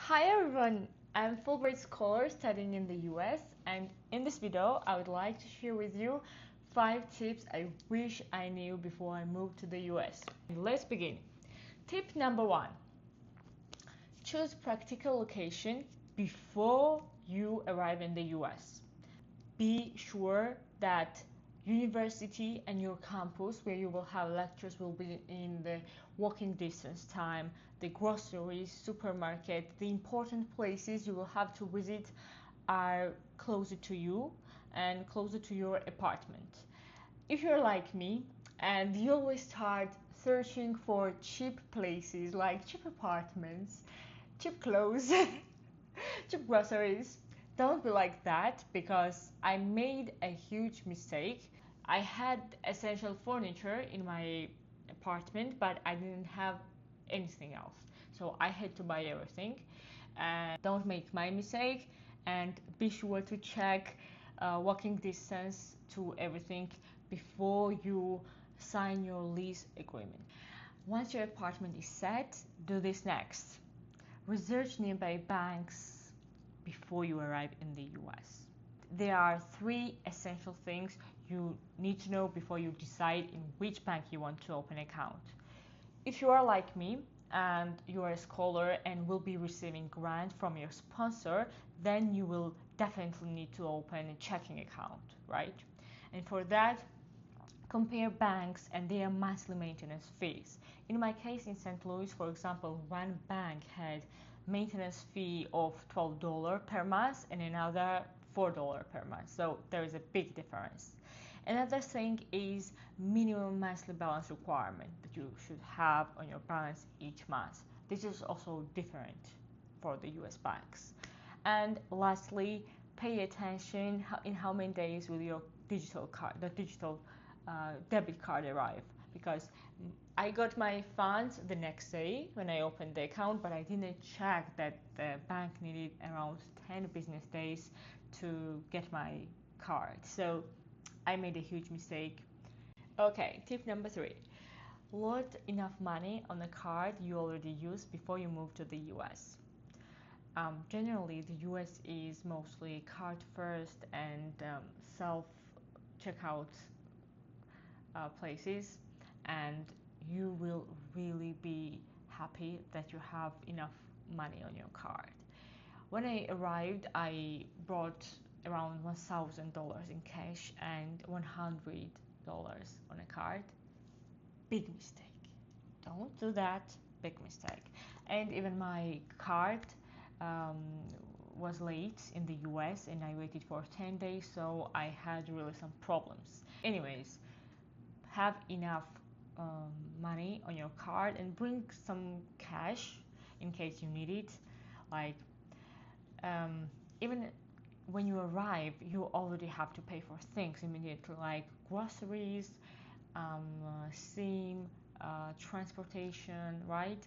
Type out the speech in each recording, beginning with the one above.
Hi everyone, I'm Fulbright scholar studying in the US, and in this video I would like to share with you 5 tips I wish I knew before I moved to the US. Let's begin. Tip number 1. Choose practical location before you arrive in the US. Be sure that university and your campus where you will have lectures will be in the walking distance time. The groceries, supermarket, the important places you will have to visit are closer to you and closer to your apartment. If you're like me and you always start searching for cheap places like cheap apartments, cheap clothes, cheap groceries, don't be like that because I made a huge mistake. I had essential furniture in my apartment, but I didn't have anything else. So I had to buy everything. And don't make my mistake and be sure to check walking distance to everything before you sign your lease agreement. Once your apartment is set, do this next. Research nearby banks before you arrive in the US. There are 3 essential things you need to know before you decide in which bank you want to open an account. If you are like me and you are a scholar and will be receiving grant from your sponsor, then you will definitely need to open a checking account, right? And for that, compare banks and their monthly maintenance fees. In my case in St. Louis, for example, one bank had maintenance fee of $12 per month and another $4 per month. So there is a big difference. Another thing is minimum monthly balance requirement that you should have on your balance each month. This is also different for the US banks. And lastly, pay attention in how many days will your digital card, the digital debit card arrive, because I got my funds the next day when I opened the account, but I didn't check that the bank needed around 10 business days to get my card. So I made a huge mistake. Okay, tip number 3. Load enough money on the card you already used before you move to the US. Generally, the US is mostly card first and self checkout places, and you will really be happy that you have enough money on your card. When I arrived, I brought around $1,000 in cash and $100 on a card. Big mistake. Don't do that. Big mistake. And even my card um, was late in the US and I waited for 10 days, so I had really some problems. Anyways, have enough money on your card and bring some cash in case you need it. Like even when you arrive, you already have to pay for things immediately, like groceries, SIM, transportation, right?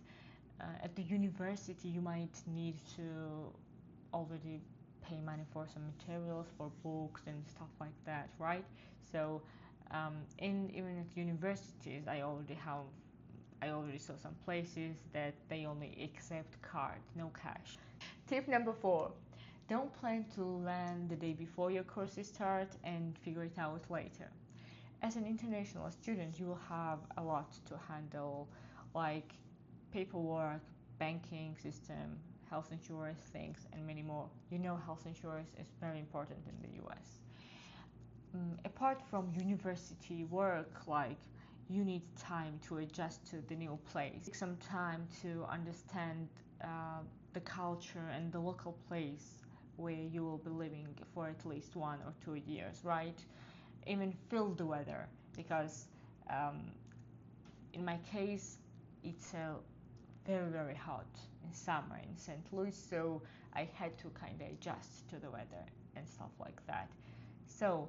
At the university, you might need to already pay money for some materials, for books and stuff like that, right? So, and even at universities, I already saw some places that they only accept card, no cash. Tip number 4. Don't plan to land the day before your courses start and figure it out later. As an international student, you will have a lot to handle, like paperwork, banking system, health insurance things, and many more. You know, health insurance is very important in the US. Apart from university work, like you need time to adjust to the new place. Take some time to understand the culture and the local place where you will be living for at least 1 or 2 years, right? Even feel the weather, because in my case it's very hot in summer in St. Louis, so I had to kind of adjust to the weather and stuff like that. So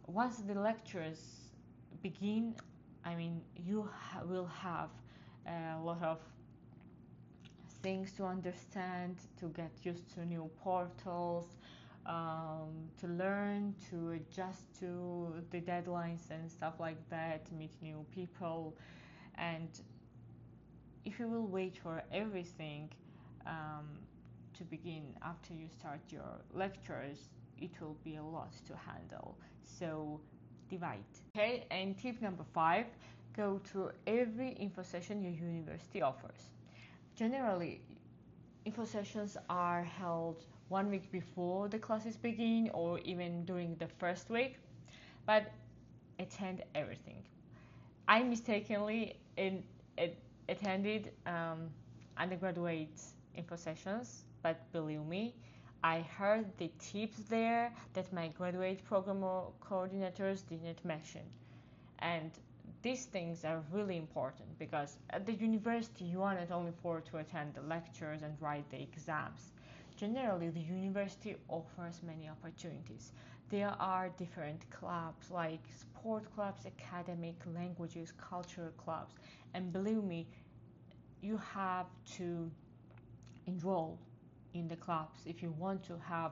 once the lectures begin, I mean, you will have a lot of things to understand, to get used to new portals, to learn, to adjust to the deadlines and stuff like that, meet new people. And if you will wait for everything, to begin after you start your lectures, it will be a lot to handle. So divide. Okay, and tip number 5, go to every info session your university offers. Generally, info sessions are held 1 week before the classes begin or even during the first week, but attend everything. I mistakenly attended undergraduate info sessions, but believe me, I heard the tips there that my graduate program coordinators didn't mention. And these things are really important because at the university you are not only for to attend the lectures and write the exams. Generally, the university offers many opportunities. There are different clubs like sport clubs, academic, languages, cultural clubs, and believe me, you have to enroll in the clubs if you want to have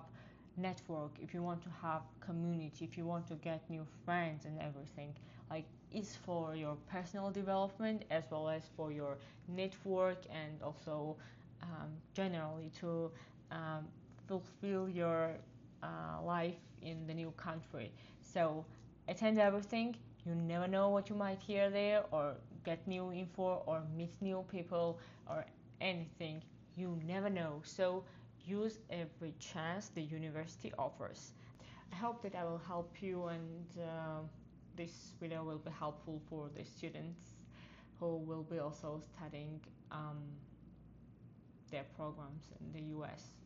network, if you want to have community, if you want to get new friends and everything. Like, it's for your personal development as well as for your network, and also generally to um, fulfill your life in the new country. So attend everything. You never know what you might hear there, or get new info, or meet new people, or anything. You never know. So use every chance the university offers. I hope that I will help you, and this video will be helpful for the students who will be also studying their programs in the US.